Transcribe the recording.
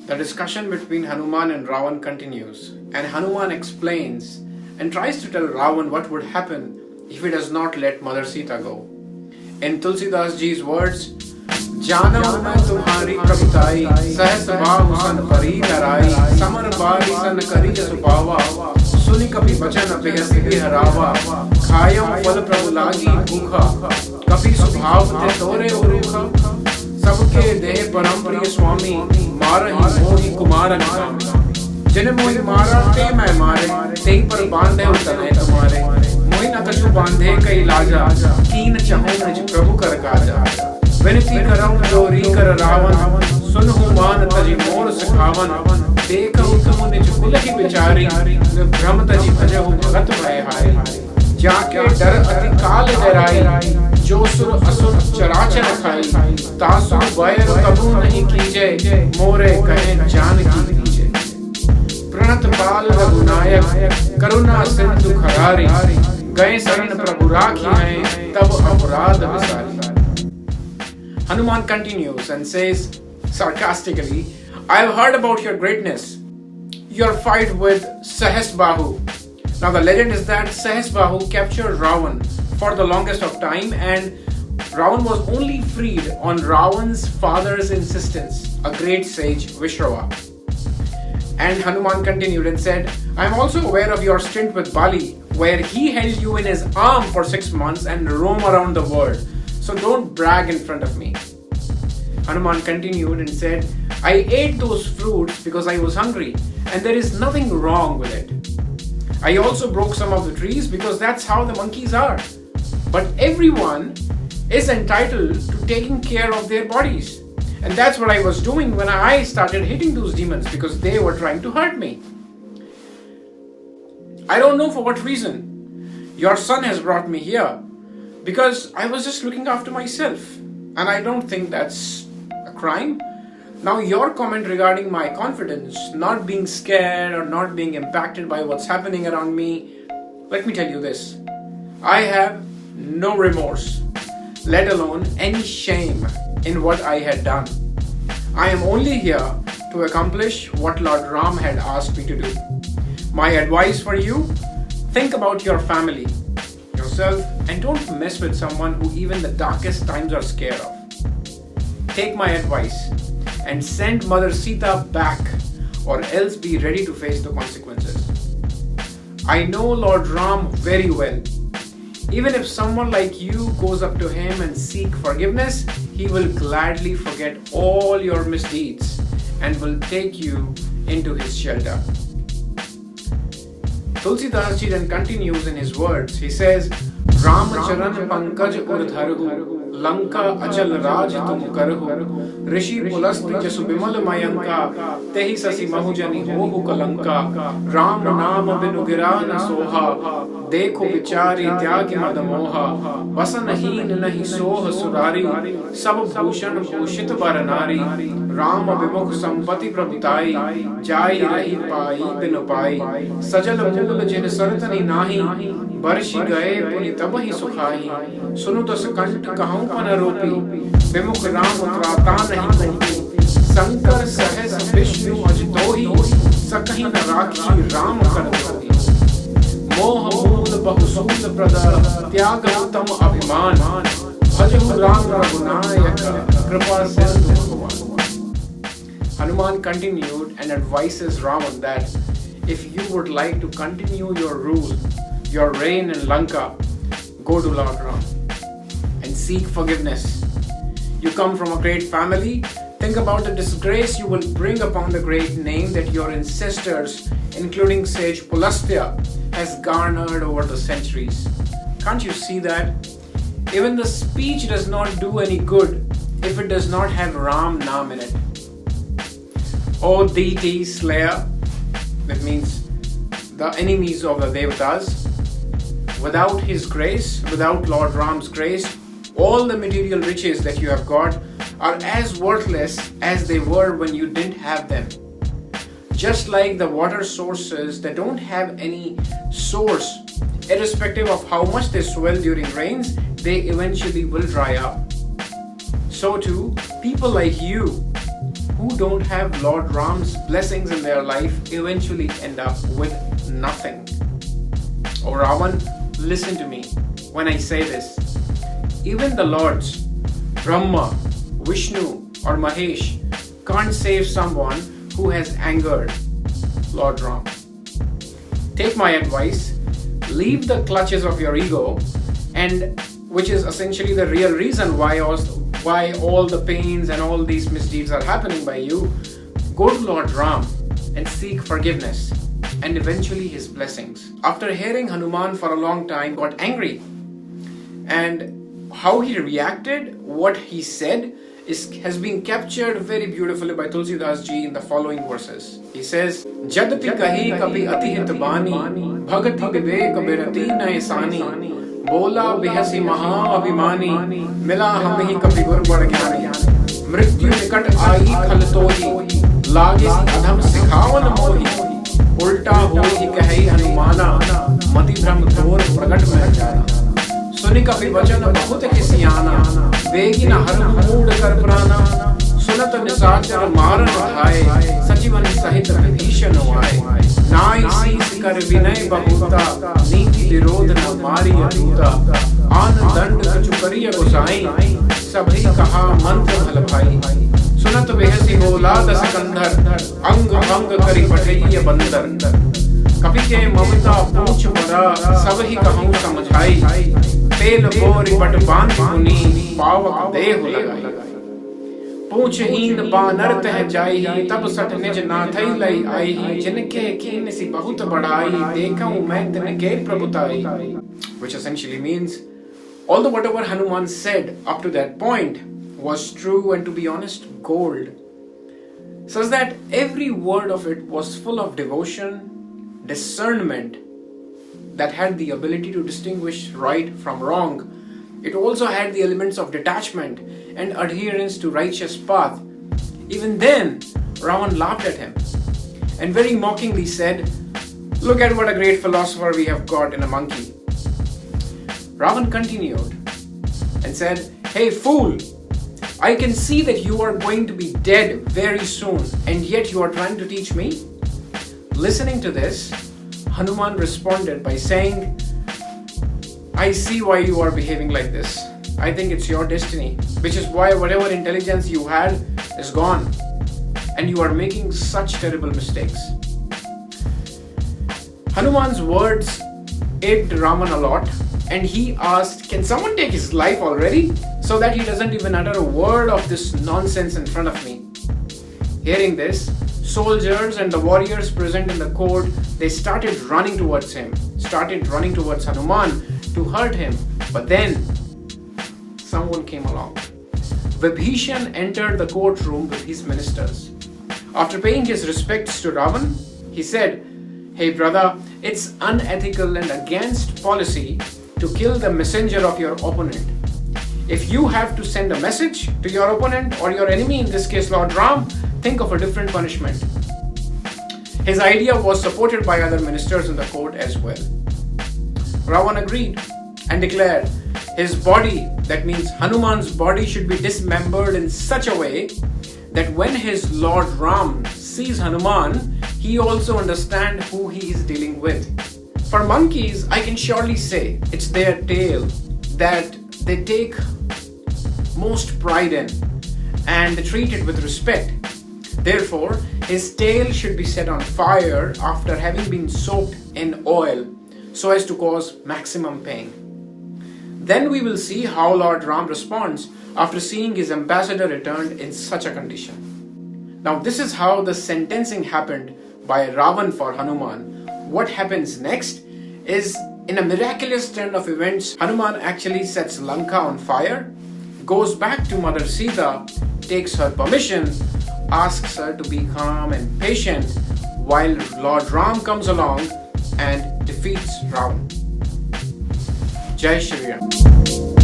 The discussion between Hanuman and Ravan continues, and Hanuman explains and tries to tell Ravan what would happen if he does not let Mother Sita go. In Tulsidas ji's words, जाना मैं तुम्हारी प्रभुताई सहस भाव सन परी नराई summer बारी सन करी सुपावा सुनि कपि बचन बेहसी बिहरावा खायम फल प्रभु लागी भूखा कपि सुभाव ते तोरे उरुखा सबके देह परम प्रिय स्वामी मारहि मोहि कुमारन स्वामी जिन मोहि मारा ते मैं मारे तेहि पर बांधे तनय तुम्हारे मोहि न कछु बांधे कई लाजा कीन चहु निज प्रभु कर काजा विनती करम जोरी कर रावण सुनहु मान तजि मोर सिखावन देखहु तुम निज कुल ही विचारी भ्रम तजि भजहु भगत भय हाय जाके डर अति काल डराई जो सुर असुर चराचर खाई तासु बैर कबू नहीं कीजे मोरे कहे जान की कीजे प्रणत पाल रघुनायक करुणा सिंधु खरारी गए शरण प्रभु राखी हैं तब अपराध विसारी. Hanuman continues and says sarcastically, I have heard about your greatness, your fight with Sahasbahu. Now the legend is that Sahasbahu captured Ravan for the longest of time, and Ravan was only freed on Ravan's father's insistence, a great sage Vishrava. And Hanuman continued and said, I am also aware of your stint with Bali, where he held you in his arm for 6 months and roam around the world. So don't brag in front of me. Hanuman continued and said, I ate those fruits because I was hungry, and there is nothing wrong with it. I also broke some of the trees because that's how the monkeys are. But everyone is entitled to taking care of their bodies. And that's what I was doing when I started hitting those demons, because they were trying to hurt me. I don't know for what reason. Your son has brought me here, because I was just looking after myself, and I don't think that's a crime. Now your comment regarding my confidence, not being scared or not being impacted by what's happening around me, let me tell you this. I have no remorse, let alone any shame in what I had done. I am only here to accomplish what Lord Ram had asked me to do. My advice for you, think about your family, yourself, and don't mess with someone who even the darkest times are scared of. Take my advice and send Mother Sita back, or else be ready to face the consequences. I know Lord Ram very well. Even if someone like you goes up to him and seek forgiveness, he will gladly forget all your misdeeds and will take you into his shelter. Tulsidas ji then continues in his words. He says, Ram charan pankaj urdharhu Lanka achal raj tum karhu Rishi pulast jasu bimal mayanka Tehi sasi mahujani hohu kalanka Ram naam binu gira na soha Dekho vichari tyagi madamoha Vasanaheen nahi soha surari Sab bhushan bhushit baranari Ram abhimukh sampati prabhutai Jai rahi pai binu pai Sajal mool jin saratani nahi बरसी गए पुनि तब ही सुखाई सुनु तो सकंठ कहूं पन रूपी विमुख राम त्राता नहीं कोई शंकर सहस विष्णु अजितो ही सकहि न राखी राम कर दोही मोह मूल बहुसूल प्रद त्याग उत्तम अभिमान भजहु राम रघुनायक कृपा सिंधु भगवान. Hanuman continued and advises Ravan that if you would like to continue your rule, your reign in Lanka, go to Lord Ram and seek forgiveness. You come from a great family. Think about the disgrace you will bring upon the great name that your ancestors, including sage Pulastya, has garnered over the centuries. Can't you see that? Even the speech does not do any good if it does not have Ram Naam in it. O deity slayer, that means the enemies of the Devatas, without his grace, without Lord Ram's grace, all the material riches that you have got are as worthless as they were when you didn't have them. Just like the water sources that don't have any source, irrespective of how much they swell during rains, they eventually will dry up. So too, people like you, who who don't have Lord Ram's blessings in their life eventually end up with nothing. Oh Ravan, listen to me when I say this. Even the Lords, Brahma, Vishnu or Mahesh can't save someone who has angered Lord Ram. Take my advice, leave the clutches of your ego, and which is essentially the real reason why all the pains and all these misdeeds are happening by you. Go to Lord Ram and seek forgiveness and eventually his blessings. After hearing Hanuman for a long time, got angry, and how he reacted, what he said has been captured very beautifully by Tulsidas ji in the following verses. He says, Jadati kahi kabhi ati hit bani, bhagati vivek birati naisani, bola bihasi maha abhimani, mila hum hi kabhi gur bad gyani, mrityu nikat aayi khal tohi, lage si adham sikhavan mohi, ulta hohi kahi Hanumana, mati bhram dhor pragat mein jana. सुनि कपि वचन बहुत खिसियाना, वेगी न हर mood कर प्राना, सुनत निशाचर मारन खाए, सचिवन सहित विभीषण आए, नाई सीस कर विनय बहुता, नीति विरोध न मारी अटूटा, आन दंड कछु करिय गोसाई, सभी कहा मंत्र भल भाई, सुनत बेहसी बोला दस कंधर, अंग भंग करि पठैय बंदर, कपि के ममता पूछ बरा, सब ही कहूँ समझाई, तेल बोरी बट बांध मुनि, पावक देहु लगाई, पूछ हीन बानर तह जाई, तब सठ निज नाथई लई आई, जिनके कीन सी बहुत बड़ाई, देखऊं मैं तिनके प्रभुताई. Which essentially means, although whatever Hanuman said up to that point was true and to be honest, gold, such that every word of it was full of devotion, discernment, that had the ability to distinguish right from wrong. It also had the elements of detachment and adherence to righteous path. Even then, Ravan laughed at him and very mockingly said, "Look at what a great philosopher we have got in a monkey." Ravan continued and said, "Hey fool, I can see that you are going to be dead very soon, and yet you are trying to teach me?" Listening to this, Hanuman responded by saying, "I see why you are behaving like this. I think it's your destiny, which is why whatever intelligence you had is gone, and you are making such terrible mistakes." Hanuman's words irked Raman a lot, and he asked, "Can someone take his life already, so that he doesn't even utter a word of this nonsense in front of me?" Hearing this, soldiers and the warriors present in the court, they started running towards Hanuman to hurt him. But then someone came along. Vibhishan entered the courtroom with his ministers. After paying his respects to Ravan, he said, "Hey brother, it's unethical and against policy to kill the messenger of your opponent. If you have to send a message to your opponent or your enemy, in this case Lord Ram, think of a different punishment." His idea was supported by other ministers in the court as well. Ravan agreed and declared his body, that means Hanuman's body, should be dismembered in such a way that when his Lord Ram sees Hanuman, he also understands who he is dealing with. For monkeys, I can surely say it's their tail that they take most pride in, and they treat it with respect. Therefore, his tail should be set on fire after having been soaked in oil so as to cause maximum pain. Then we will see how Lord Ram responds after seeing his ambassador returned in such a condition. Now, this is how the sentencing happened by Ravan for Hanuman. What happens next is, in a miraculous turn of events, Hanuman actually sets Lanka on fire, goes back to Mother Sita, takes her permission, asks her to be calm and patient while Lord Ram comes along and defeats Ravan. Jai Shri Ram.